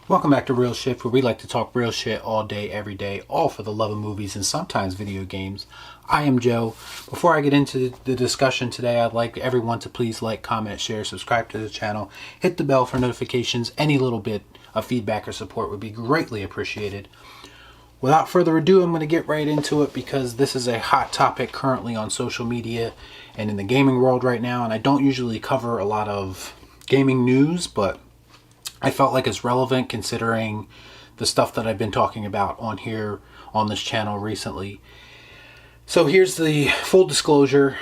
Welcome back to Real Shit, where we like to talk real shit all day, every day, all for the love of movies and sometimes video games. I am Joe. Before I get into the discussion today, I'd like everyone to please like, comment, share, subscribe to the channel, hit the bell for notifications. Any little bit of feedback or support would be greatly appreciated. Without further ado, I'm going to get right into it because this is a hot topic currently on social media and in the gaming world right now, and I don't usually cover a lot of gaming news, but I felt like it's relevant considering the stuff that I've been talking about on here on this channel recently. So here's the full disclosure.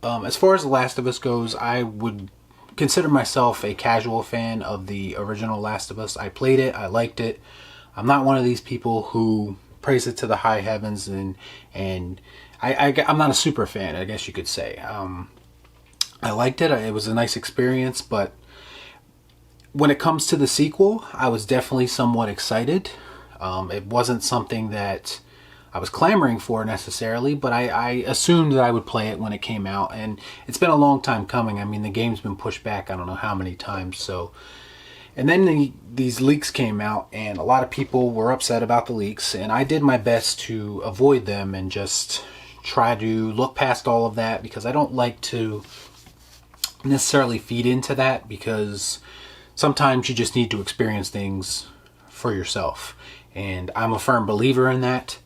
As far as The Last of Us goes, I would consider myself a casual fan of the original Last of Us. I played it, I liked it. I'm not one of these people who praise it to the high heavens, and I'm not a super fan, I guess you could say. I liked it. It was a nice experience, but when it comes to the sequel, I was definitely somewhat excited. It wasn't something that I was clamoring for necessarily, but I assumed that I would play it when it came out, and it's been a long time coming. I mean, the game's been pushed back I don't know how many times. So, and then these leaks came out, and a lot of people were upset about the leaks, and I did my best to avoid them and just try to look past all of that, because I don't like to necessarily feed into that, because sometimes you just need to experience things for yourself. And I'm a firm believer in that.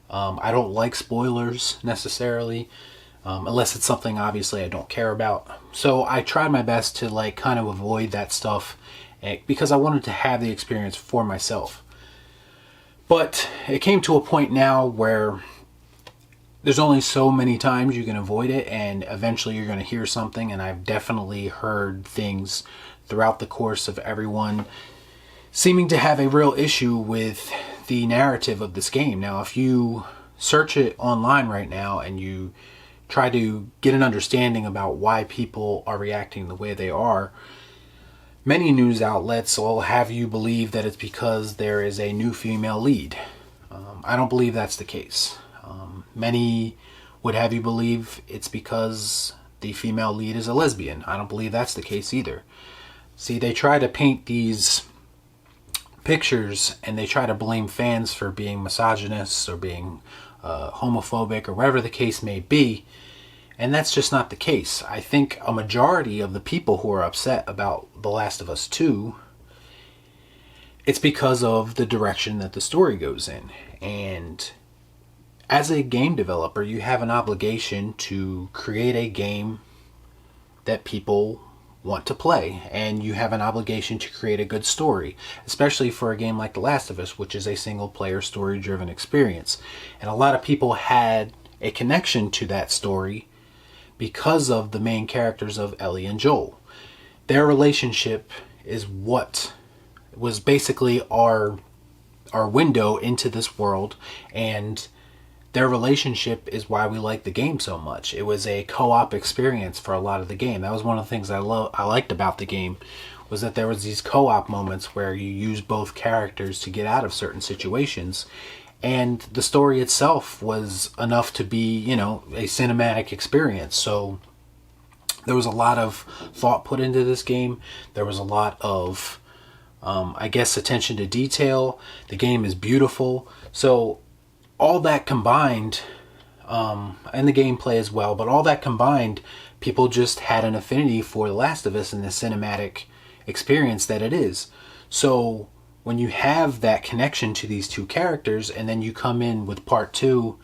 I don't like spoilers necessarily, unless it's something obviously I don't care about. So I tried my best to kind of avoid that stuff because I wanted to have the experience for myself. But it came to a point now where there's only so many times you can avoid it, and eventually you're going to hear something. And I've definitely heard things throughout the course of everyone seeming to have a real issue with the narrative of this game. Now, if you search it online right now and you try to get an understanding about why people are reacting the way they are, many news outlets will have you believe that it's because there is a new female lead. I don't believe that's the case. Many would have you believe it's because the female lead is a lesbian. I don't believe that's the case either. See, they try to paint these pictures and they try to blame fans for being misogynists or being homophobic or whatever the case may be. And that's just not the case. I think a majority of the people who are upset about The Last of Us 2, it's because of the direction that the story goes in. And as a game developer, you have an obligation to create a game that people want to play, and you have an obligation to create a good story, especially for a game like The Last of Us, which is a single player story driven experience. And a lot of people had a connection to that story because of the main characters of Ellie and Joel. Their relationship is what was basically our window into this world, and their relationship is why we like the game so much. It was a co-op experience for a lot of the game. That was one of the things I liked about the game, was that there was these co-op moments where you use both characters to get out of certain situations. And the story itself was enough to be, a cinematic experience. So there was a lot of thought put into this game. There was a lot of, attention to detail. The game is beautiful. So all that combined, and the gameplay as well, but all that combined, people just had an affinity for The Last of Us and the cinematic experience that it is. So when you have that connection to these two characters, and then you come in with part 2,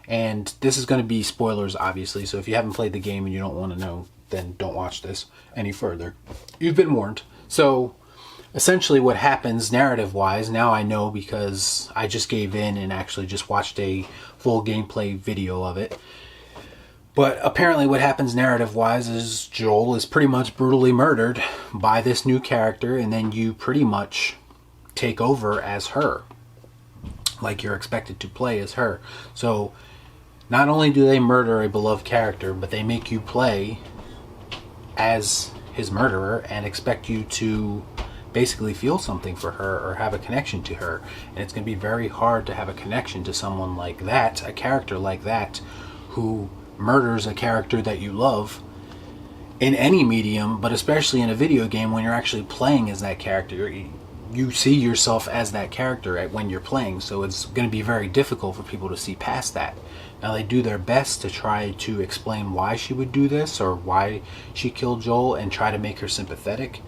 and this is going to be spoilers obviously, so if you haven't played the game and you don't want to know, then don't watch this any further. You've been warned. So essentially what happens narrative-wise, now I know because I just gave in and actually just watched a full gameplay video of it. But apparently what happens narrative-wise is Joel is pretty much brutally murdered by this new character, and then you pretty much take over as her. Like you're expected to play as her. So not only do they murder a beloved character, but they make you play as his murderer and expect you to basically feel something for her or have a connection to her. And it's going to be very hard to have a connection to someone like that, a character like that, who murders a character that you love in any medium, but especially in a video game when you're actually playing as that character. you see yourself as that character when you're playing, so it's going to be very difficult for people to see past that. Now, they do their best to try to explain why she would do this or why she killed Joel and try to make her sympathetic,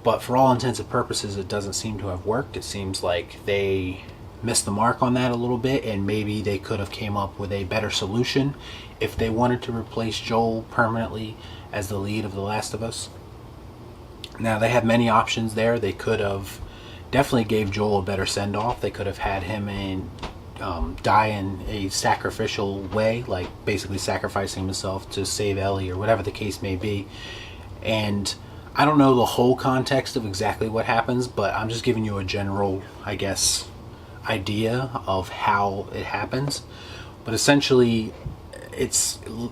but for all intents and purposes it doesn't seem to have worked. It seems like they missed the mark on that a little bit, and maybe they could have came up with a better solution if they wanted to replace Joel permanently as the lead of The Last of Us. Now, they have many options there. They could have definitely gave Joel a better send-off. They could have had him die in a sacrificial way, like basically sacrificing himself to save Ellie or whatever the case may be. And I don't know the whole context of exactly what happens, but I'm just giving you a general, I guess, idea of how it happens. But essentially,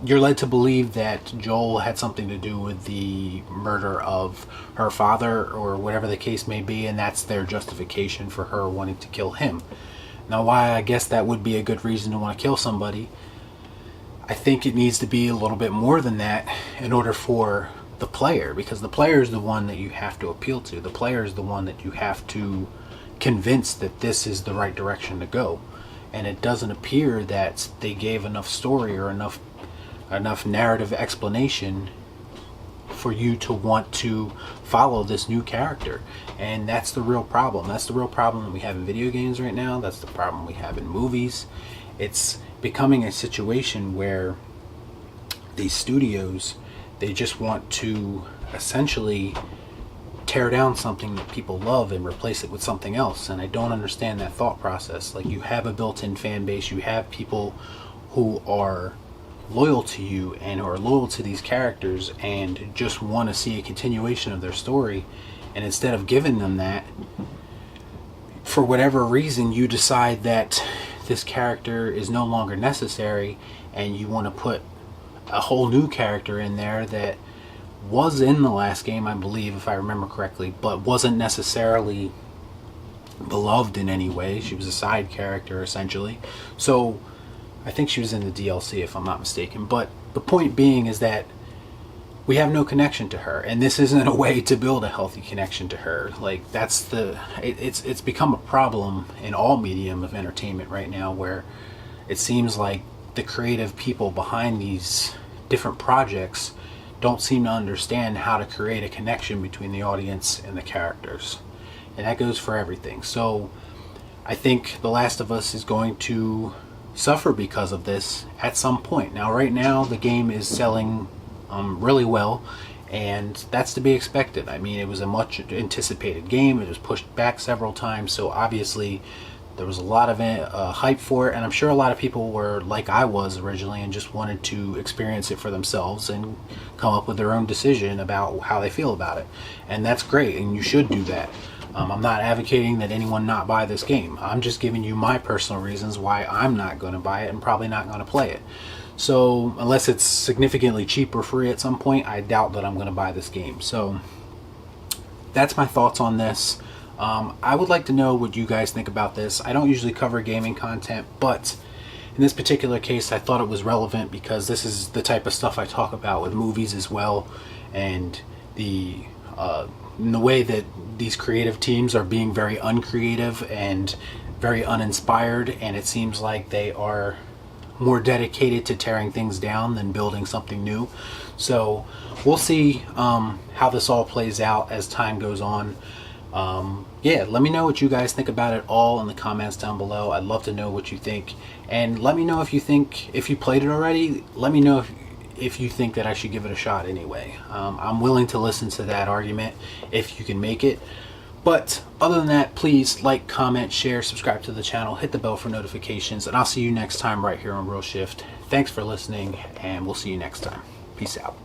you're led to believe that Joel had something to do with the murder of her father or whatever the case may be, and that's their justification for her wanting to kill him. Now, why I guess that would be a good reason to want to kill somebody, I think it needs to be a little bit more than that in order for the player, because the player is the one that you have to appeal to. The player is the one that you have to convince that this is the right direction to go. And it doesn't appear that they gave enough story or enough narrative explanation for you to want to follow this new character. And that's the real problem. That's the real problem that we have in video games right now. That's the problem we have in movies. It's becoming a situation where these studios, they just want to essentially tear down something that people love and replace it with something else. And I don't understand that thought process. Like, you have a built-in fan base, you have people who are loyal to you and who are loyal to these characters and just want to see a continuation of their story, and instead of giving them that, for whatever reason you decide that this character is no longer necessary and you want to put a whole new character in there that was in the last game, I believe, if I remember correctly, but wasn't necessarily beloved in any way. She was a side character, essentially. So I think she was in the DLC, if I'm not mistaken. But the point being is that we have no connection to her, and this isn't a way to build a healthy connection to her. Like, it's become a problem in all medium of entertainment right now, where it seems like the creative people behind these different projects don't seem to understand how to create a connection between the audience and the characters. And that goes for everything. So I think The Last of Us is going to suffer because of this at some point. Now, right now, the game is selling really well, and that's to be expected. I mean, it was a much anticipated game. It was pushed back several times, so obviously there was a lot of hype for it, and I'm sure a lot of people were like I was originally and just wanted to experience it for themselves and come up with their own decision about how they feel about it. And that's great, and you should do that. I'm not advocating that anyone not buy this game. I'm just giving you my personal reasons why I'm not going to buy it and probably not going to play it. So unless it's significantly cheap or free at some point, I doubt that I'm going to buy this game. So that's my thoughts on this. I would like to know what you guys think about this. I don't usually cover gaming content, but in this particular case I thought it was relevant because this is the type of stuff I talk about with movies as well, and the way that these creative teams are being very uncreative and very uninspired, and it seems like they are more dedicated to tearing things down than building something new. So we'll see how this all plays out as time goes on. Yeah, let me know what you guys think about it all in the comments down below. I'd love to know what you think, and let me know if you played it already. Let me know if you think that I should give it a shot anyway. I'm willing to listen to that argument if you can make it. But other than that, please like, comment, share, subscribe to the channel, hit the bell for notifications, and I'll see you next time right here on Real Shift. Thanks for listening, and we'll see you next time. Peace out.